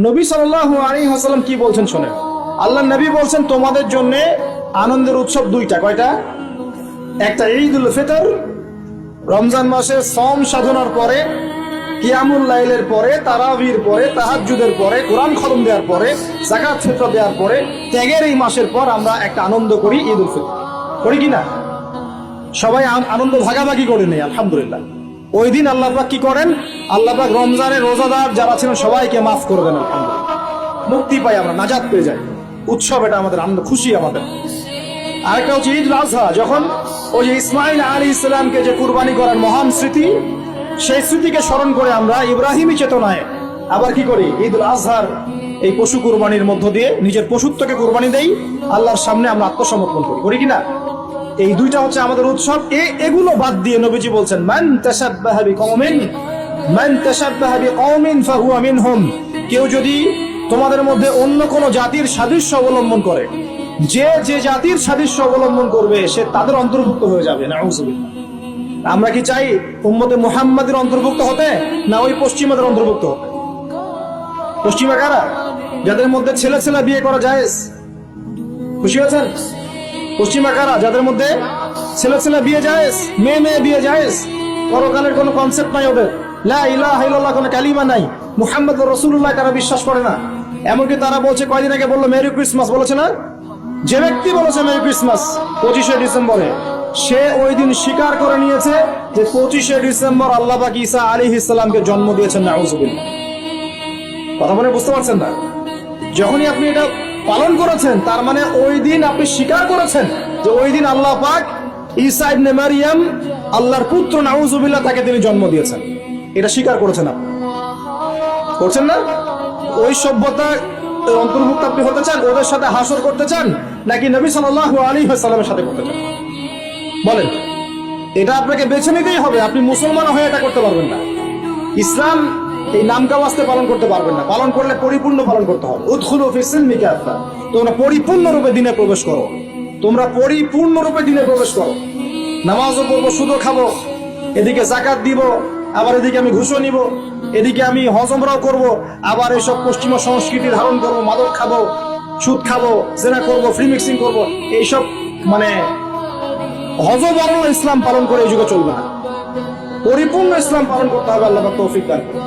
নবী সাল্লাল্লাহু আলাইহি ওয়াসাল্লাম কি বলছেন শুনেন। আল্লাহ নবী বলছেন তোমাদের জন্য আনন্দের উৎসব দুইটা। কয়টা? একটা ঈদুল ফিতর, রমজান মাসে সওম সাধনার পরে, কিয়ামুল লাইলের পরে, তারাবির পরে, তাহাজ্জুদের পরে, কোরআন খতম দেওয়ার পরে, যাকাত ফিতর দেওয়ার পরে, ত্যাগের এই মাসের পর আমরা একটা আনন্দ করি, ঈদুল ফিতর করি কিনা? সবাই আনন্দ ভাগাভাগি করে নেই আলহামদুলিল্লাহ। ওই দিন আল্লাহ পাক কি করেন? আল্লাহ পাক রমজানের রোজাদার যারা ছিলেন সবাইকে মাফ করে দেন আলহামদুলিল্লাহ। মুক্তি পাই আমরা, নাজাত পেয়ে যাই। উৎসব এটা আমাদের আনন্দ, খুশি আমাদের। আরেকটা হচ্ছে ঈদুল আজহা, যখন ওই যে ইসমাইল আলাইহিস সালামকে যে কুরবানি করার মহান স্মৃতি, সেই স্মৃতিকে স্মরণ করে আমরা ইব্রাহিমী চেতনায় আবার কি করি? ঈদুল আজহার এই পশু কুরবানির মধ্য দিয়ে নিজের পশুত্বকে কুরবানি দেই, আল্লাহর সামনে আমরা আত্মসমর্পণ করি, করি কিনা? এই দুইটা হচ্ছে আমাদের উৎসব। এগুলো বাদ দিয়ে নবীজি বলছেন মান তাশাব্বাহা বিকওমিন ফাহুয়া মিনহুম, কেউ যদি তোমাদের মধ্যে অন্য কোন জাতির সাদৃশ্য অবলম্বন করে, যে যে জাতির সাদৃশ্য অবলম্বন করবে সে তাদের অন্তর্ভুক্ত হয়ে যাবে। নাউযুবিল্লাহ। আমরা কি চাই উম্মতে মুহাম্মাদের অন্তর্ভুক্ত হতে, না ওই পশ্চিমাদের অন্তর্ভুক্ত হতে? পশ্চিমা কারা? যাদের মধ্যে ছেলে ছেলে বিয়ে করা জায়েজ। খুশি হয়েছেন? পশ্চিমা কারা? যাদের মধ্যে ছেলে ছেলে বিয়ে জায়েজ, মেয়ে মেয়ে বিয়ে জায়েজ, পরকালের কোনো কনসেপ্ট নাই ওদের, লা ইলাহা ইল্লাল্লাহ কোনো কালিমা নাই, মুহাম্মদুর রাসূলুল্লাহ তারা বিশ্বাস করে না। এমনকি তারা বলছে, কয়দিন আগে বললো মেরি ক্রিসমাস, বলেছে না? যে ব্যক্তি বলেছে মেরি ক্রিসমাস 25শে ডিসেম্বরে, সে ওই দিন স্বীকার করে নিয়েছে যে 25শে ডিসেম্বর আল্লাহ পাক ঈসা আলাইহিস সালামকে জন্ম দিয়েছেন। নাউযুবিল্লাহ। কথা বলে বুঝতে পারছেন না? যখনই আপনি এটা পালন করেছেন, তার মানে ওই দিন আপনি স্বীকার করেছেন যে ওই দিন আল্লাহ পাক ঈসা ইবনে মারইয়াম, আল্লাহর পুত্র, নাউযুবিল্লাহ, তাকে তিনি জন্ম দিয়েছেন। এটা স্বীকার করেছেন আপনি, করছেন না? ওই সভ্যতা অন্তর্ভুক্ত আপনি হতে চান? ওদের সাথে হাসর করতে চান, নাকি নবী সাল্লাল্লাহু আলাইহি ওয়াসাল্লামের সাথে করতে চান? বলেন। এটা আপনাকে বেছে নিতেই হবে। আপনি মুসলমান হয়ে এটা করতে পারবেন না। ইসলাম এই নামকাওয়াস্তে পালন করতে পারবেন না। পালন করলে পরিপূর্ণ পালন করতে হবে। উদখুলু ফিস সিলমি কাফা, তোমরা পরিপূর্ণরূপে দ্বীনে প্রবেশ করো। তোমরা পরিপূর্ণরূপে দ্বীনে প্রবেশ করো। নামাজও পড়বো, সুদও খাবো, এদিকে যাকাত দিব, আবার এদিকে আমি ঘুষও নিব, এদিকে আমি হজ উমরাও করবো, আবার এসব পশ্চিমা সংস্কৃতি ধারণ করবো, মাদক খাবো, সুদ খাবো, জেনা করবো, ফ্রি মিক্সিং করবো। এইসব মানে হযবরল ইসলাম পালন করে এই যুগে চলবে না। পরিপূর্ণ ইসলাম পালন করতে হবে। আল্লাহ পাক তৌফিক দান করুন।